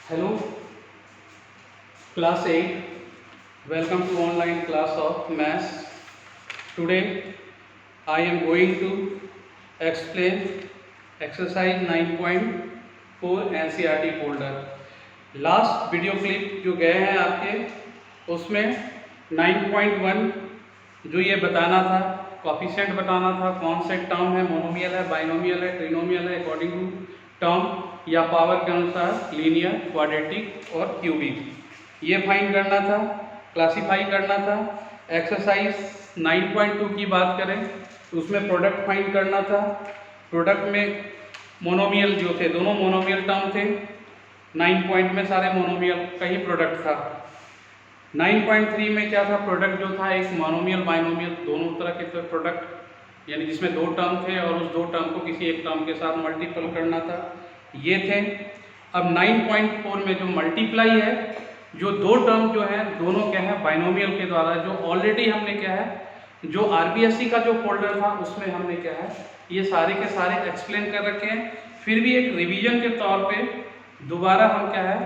Hello, class 8. Welcome to online class of maths. Today I am going to explain exercise 9.4 NCERT folder. Last video clip जो गए हैं आपके उसमें 9.1 जो ये बताना था, कॉफिशिएंट बताना था, कौन से टर्म है, मोनोमियल है, बाइनोमियल है, ट्रिनोमियल है, अकॉर्डिंग टू टर्म या पावर के अनुसार लीनियर, क्वाड्रेटिक और क्यूबिक, ये फाइंड करना था, क्लासीफाई करना था। एक्सरसाइज 9.2 की बात करें तो उसमें प्रोडक्ट फाइंड करना था। प्रोडक्ट में मोनोमियल जो थे, दोनों मोनोमियल टर्म थे। 9 पॉइंट में सारे मोनोमियल का ही प्रोडक्ट था। 9.3 में क्या था, प्रोडक्ट जो था एक मोनोमियल बाइनोमियल दोनों तरह के प्रोडक्ट, यानी जिसमें दो टर्म थे और उस दो टर्म को किसी एक टर्म के साथ मल्टीपल करना था, ये थे। अब 9.4 में जो मल्टीप्लाई है, जो दो टर्म जो है दोनों क्या है बाइनोमियल के द्वारा, जो ऑलरेडी हमने क्या है, जो आरबीएससी का जो फोल्डर था उसमें हमने क्या है ये सारे के सारे एक्सप्लेन कर रखे हैं। फिर भी एक रिवीजन के तौर पे दोबारा हम क्या है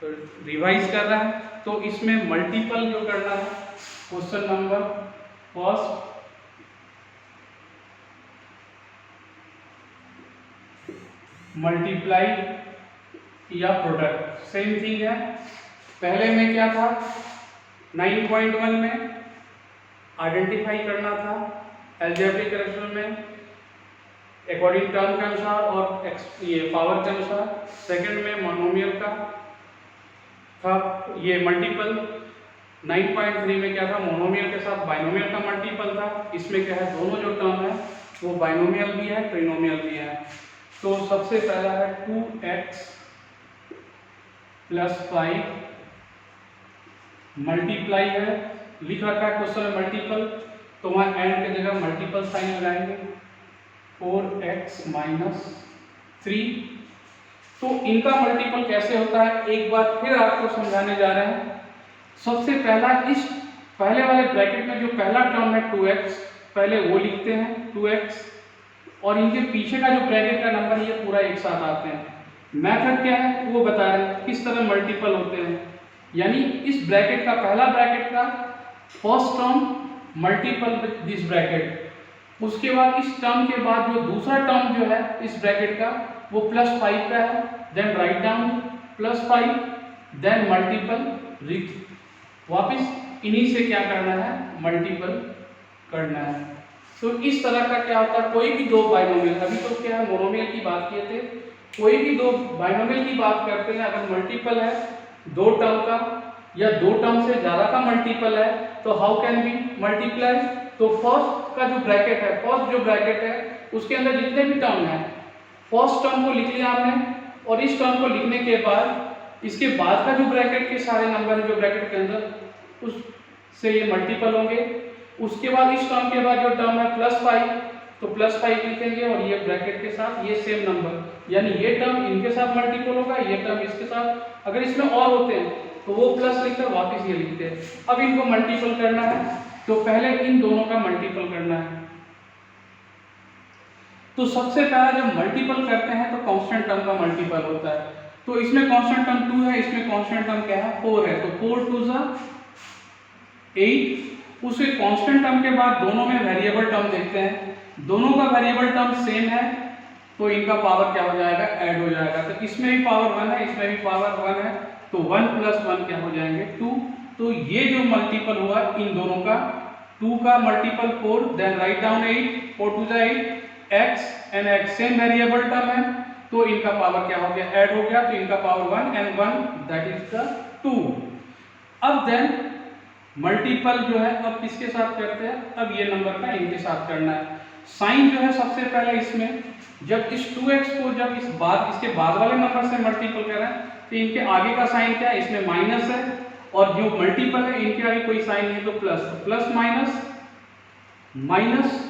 रिवाइज कर रहे हैं। तो इसमें मल्टीपल जो करना है, क्वेश्चन नंबर फर्स्ट, मल्टीप्लाई या प्रोडक्ट सेम थिंग है। पहले में क्या था, 9.1 में आइडेंटिफाई करना था अलजेब्रिक रिलेशन में अकॉर्डिंग टर्म के अनुसार और ये पावर के अनुसार। सेकंड में मोनोमियल का था ये मल्टीपल। 9.3 में क्या था, मोनोमियल के साथ बाइनोमियल का मल्टीपल था। इसमें क्या है, दोनों जो टर्म है वो बाइनोमियल भी है, ट्रिनोमियल भी है। तो सबसे पहला है 2x + 5 मल्टीप्लाई है, लिख रखा है क्वेश्चन में मल्टीपल, तो वहां एंड की जगह मल्टीपल साइन लगाएंगे। 4x - 3। तो इनका मल्टीपल कैसे होता है एक बार फिर आपको समझाने जा रहे हैं। सबसे पहला इस पहले वाले ब्रैकेट में जो पहला टर्म है 2x, पहले वो लिखते हैं 2x, और इनके पीछे का जो ब्रैकेट का नंबर ये पूरा एक साथ आते हैं। मेथड क्या है वो बता रहे हैं, किस तरह मल्टीपल होते हैं। यानी इस ब्रैकेट का पहला ब्रैकेट का first term multiple with this bracket, उसके बाद इस टर्म के बाद जो दूसरा टर्म जो है इस ब्रैकेट का वो +5 का है, then write down +5, then multiple वापिस इन्हीं से क्या करना है, मल्टीपल करना है। तो इस तरह का क्या होता है, कोई भी दो बाइनोमियल, अभी तो क्या है मोनोमियल की बात किए थे, कोई भी दो बाइनोमियल की बात करते हैं, अगर मल्टीपल है दो टर्म का या दो टर्म से ज्यादा का मल्टीपल है तो हाउ कैन बी मल्टीप्लाई। तो फर्स्ट का जो ब्रैकेट है, फर्स्ट जो ब्रैकेट है उसके अंदर जितने भी टर्म है, फर्स्ट टर्म को लिख लिया हमने, और इस टर्म को लिखने के बाद इसके बाद का जो ब्रैकेट के सारे नंबर है जो ब्रैकेट के अंदर, उससे ये मल्टीपल होंगे। उसके बाद इस टर्म के बाद जो टर्म है +5, तो +5 लिखेंगे और ये ब्रैकेट के साथ ये सेम नंबर, यानी ये टर्म इनके साथ मल्टीपल होगा, ये टर्म इसके साथ। अगर इसमें और होते हैं तो वो प्लस लिखकर वापस ये लिखते हैं। अब इनको मल्टीपल करना है तो पहले इन दोनों का मल्टीपल करना है। तो सबसे पहला जब मल्टीपल करते हैं तो कांस्टेंट टर्म का मल्टीपल होता है। तो इसमें कांस्टेंट टर्म 2 है, इसमें कांस्टेंट टर्म क्या है, 4 है। तो 4 × 2 = 8। उसके कांस्टेंट टर्म के बाद दोनों में वेरिएबल टर्म देखते हैं, दोनों का वेरिएबल टर्म सेम है तो इनका पावर क्या हो जाएगा, ऐड हो जाएगा। तो इसमें भी पावर 1 है, इसमें भी पावर 1 है, तो 1 + 1 क्या हो जाएंगे, 2। तो ये जो मल्टीपल हुआ इन दोनों का, 2 का multiple 4, then write down 8, 4 × 2 = 8, x and x same variable term है तो इनका पावर क्या हो गया, ऐड हो गया, तो इनका power 1 and 1 that is the 2। अब देन मल्टीपल जो है अब किसके साथ करते हैं, अब ये नंबर का इनके साथ करना है। साइन जो है सबसे पहले इसमें जब इस 2x को जब इसके बाद वाले नंबर से मल्टीपल कर रहे हैं तो इनके आगे का साइन क्या है, इसमें माइनस है, और जो मल्टीपल है इनके आगे कोई साइन नहीं तो प्लस, तो प्लस माइनस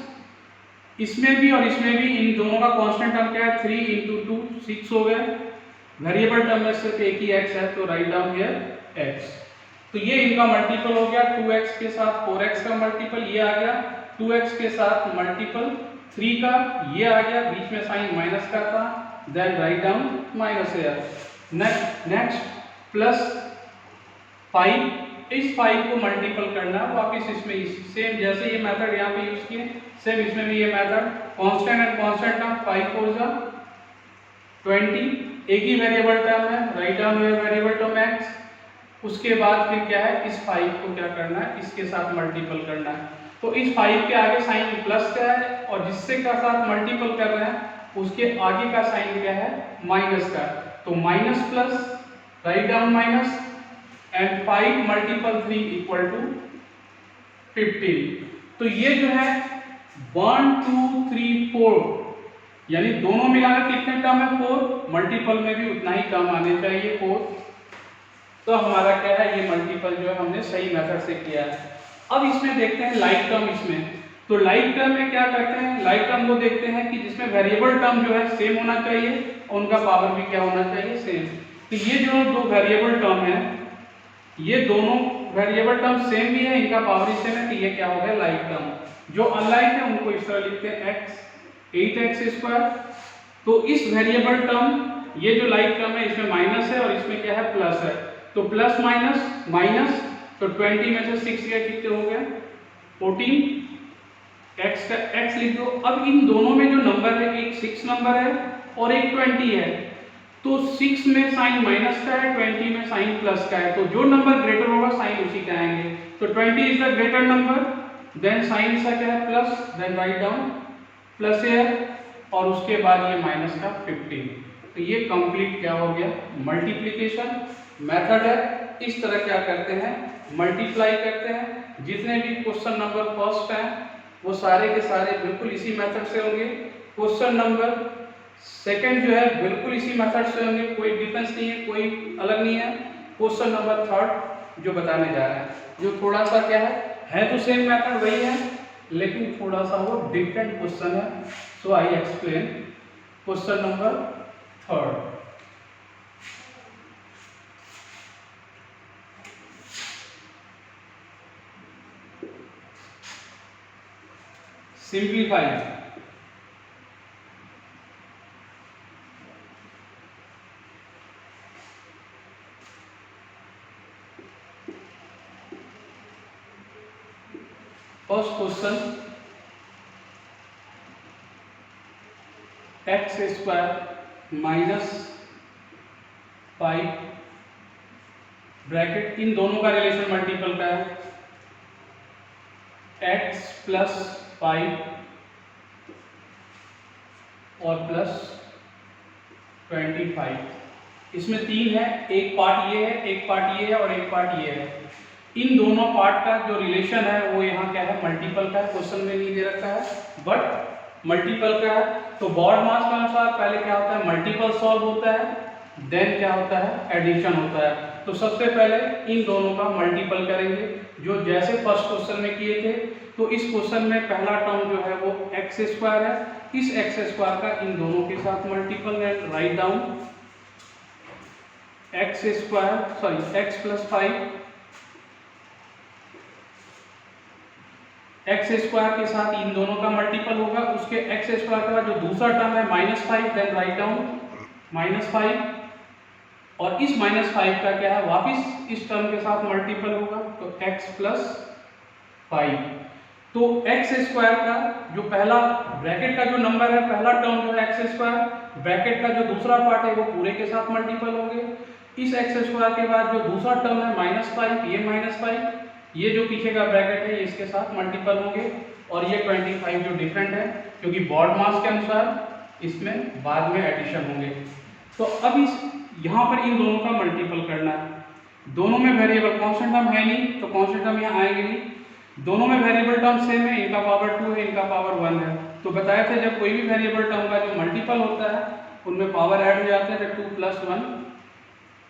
इसमें भी और इसमें भी। इन दोनों का कांस्टेंट टर्म क्या है, 3 × 2 6 हो गया। वेरिएबल टर्म में सिर्फ एक ही x है तो राइट डाउन हियर x। तो ये इनका मल्टीपल हो गया, 2x के साथ 4x का मल्टीपल ये आ गया, 2x के साथ मल्टीपल 3 का ये आ गया, बीच में साइन माइनस का था, देन राइट डाउन माइनस है। नेक्स्ट प्लस 5, इस 5 को मल्टीपल करना है वापस इसमें, सेम जैसे ये मेथड यहाँ पे यूज किए सेम इसमें भी ये मेथड, कांस्टेंट एंड कांस्टेंट का 5 4 जा 20, एक ही वेरिएबल टर्म है, write down variable term x, उसके बाद फिर क्या है, इस 5 को क्या करना है, इसके साथ मल्टीपल करना है। तो इस 5 के आगे साइन प्लस का है और जिससे का साथ मल्टीपल कर रहे हैं उसके आगे का साइन क्या है, माइनस का। तो minus plus, write down minus and 5 multiple 3 equal to 15। तो ये जो है 1 2 3 4 यानी दोनों मिलाकर कितने टर्म है, 4, मल्टीपल में भी उतना ही टर्म आने चाहिए 4। तो हमारा क्या है, ये मल्टीपल जो है हमने सही मेथड से किया है। अब इसमें देखते हैं लाइक टर्म इसमें। तो लाइक टर्म में क्या करते हैं, लाइक टर्म को देखते हैं कि जिसमें वेरिएबल टर्म जो है सेम होना चाहिए और उनका पावर भी क्या होना चाहिए, सेम। तो ये जो दो वेरिएबल टर्म है, ये दोनों वेरिएबल टर्म सेम भी है, इनका पावर सेम है, तो ये क्या हो गया, लाइक टर्म। जो अनलाइक है उनको इस तरह लिखते हैं x 8x²। तो इस वेरिएबल टर्म, ये जो लाइक टर्म है इसमें माइनस है और इसमें क्या है, प्लस है। तो प्लस माइनस माइनस, तो 20 में से 6 गया, कितने हो गया 14, x का x लिख दो। अब इन दोनों में जो नंबर है, एक 6 नंबर है और एक 20 है, तो 6 में साइन माइनस का है, 20 में साइन प्लस का है, तो जो नंबर ग्रेटर होगा साइन उसी का आएंगे। तो 20 is the greater number, then sign इसका क्या है, plus, then write down plus है और उसके बाद ये माइनस का 15। तो ये कंप्लीट क्या हो गया, मल्टीप्लिकेशन मेथड है। इस तरह क्या करते हैं, मल्टीप्लाई करते हैं। जितने भी क्वेश्चन नंबर फर्स्ट हैं वो सारे के सारे बिल्कुल इसी मेथड से होंगे। क्वेश्चन नंबर सेकंड जो है बिल्कुल इसी मेथड से होंगे, कोई डिफरेंस नहीं है, कोई अलग नहीं है। क्वेश्चन नंबर थर्ड जो बताने जा रहे हैं, जो थोड़ा सा क्या है तो सेम मेथड वही है, लेकिन थोड़ा सा वो डिफरेंट क्वेश्चन है। So I explain question number third. Simplify, first question, x² minus 5 bracket, इन दोनों का रिलेशन मल्टीपल का है, x प्लस 5 और प्लस 25। इसमें 3 है, एक पार्ट ये है, एक पार्ट ये है और एक पार्ट ये है। इन दोनों पार्ट का जो रिलेशन है वो यहाँ क्या है, मल्टीपल का है। क्वेश्चन में नहीं दे रखा है बट मल्टीपल का है। तो बॉड मास के अनुसार पहले क्या होता है, मल्टीपल सॉल्व होता है, देन क्या होता है, एडिशन होता है। तो सबसे पहले इन दोनों का मल्टीपल करेंगे, जो जैसे फर्स्ट क्वेश्चन में किए थे। तो इस क्वेश्चन में पहला टर्म जो है वो x² है, इस x² का इन दोनों के साथ मल्टीपल है, write down x plus 5 x² के साथ इन दोनों का मल्टीपल होगा। उसके x² के बाद जो दूसरा टर्म है -5, देन राइट डाउन -5 और इस -5 का क्या है, वापिस इस टर्म के साथ मल्टीपल होगा, तो x प्लस 5। तो x² का जो पहला ब्रैकेट का जो नंबर है, पहला टर्म जो है x², ब्रैकेट का जो दूसरा पार्ट है वो पूरे के साथ मल्टीपल होंगे। इस x² के बाद जो दूसरा टर्म है -5, ये -5, ये जो पीछे का ब्रैकेट है ये इसके साथ मल्टीपल होंगे और ये 25 जो डिफरेंट है, क्योंकि बॉड मास के अनुसार इसमें बाद में एडिशन होंगे। तो अब इस यहाँ पर इन दोनों का मल्टीपल करना है। दोनों में वेरिएबल कांस्टेंट टर्म है नहीं, तो कांस्टेंट टर्म यहाँ आएंगे नहीं। दोनों में वेरिएबल टर्म सेम है, इनका पावर 2 है, इनका पावर 1 है। तो बताया था जब कोई भी वेरिएबल टर्म का जो मल्टीपल होता है उनमें पावर ऐड हो जाते हैं, तो 2 + 1,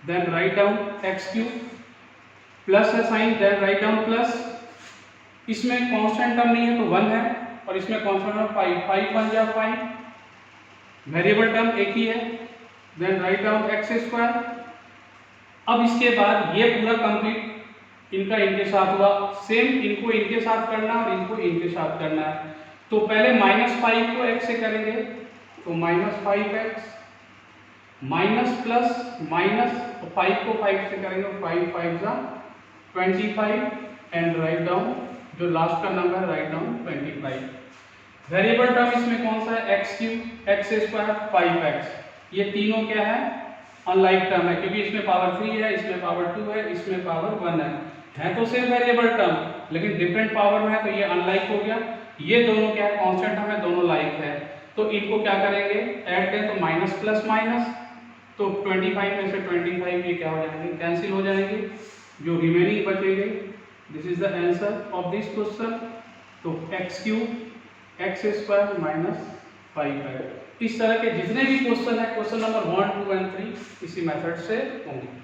then write down x³ plus है sign, then write down plus. इसमें कांस्टेंट टर्म नहीं है तो 1 है और इसमें कांस्टेंट टर्म 5 1 जा 5, वेरिएबल टर्म एक ही है, देन राइट डाउन x²। अब इसके बाद ये पूरा कंप्लीट इनका इनके साथ हुआ, सेम इनको इनके साथ करना और इनको इनके साथ करना है। तो पहले -5 को x से करेंगे, तो -5x माइनस प्लस माइनस, तो 5 को 5 से करेंगे, 5 5 जा 25 एंड राइट डाउन जो लास्ट का नंबर है, राइट डाउन 25। वेरिएबल टर्म इसमें कौन सा है, x cube, X square, 5x, ये तीनों क्या है, अनलाइक टर्म है, क्योंकि इसमें पावर 3 है, इसमें पावर 2 है, इसमें पावर 1 है तो सिर्फ वेरिएबल टर्म लेकिन डिफरेंट पावर में है, तो ये अनलाइक हो गया। ये दोनों क्या है, कांस्टेंट टर्म है, दोनों लाइक है, तो इनको क्या करेंगे, ऐड करें, तो माइनस प्लस माइनस, तो 25 में से 25 ये क्या हो जाएंगे, कैंसिल हो जाएंगे, जो रिमेनिंग बचेंगे, this is the answer of this question. तो X cube X square minus 5 है। इस तरह के जितने भी क्वेश्चन है, क्वेश्चन नंबर 1 2 एंड 3 इसी मेथड से होंगे।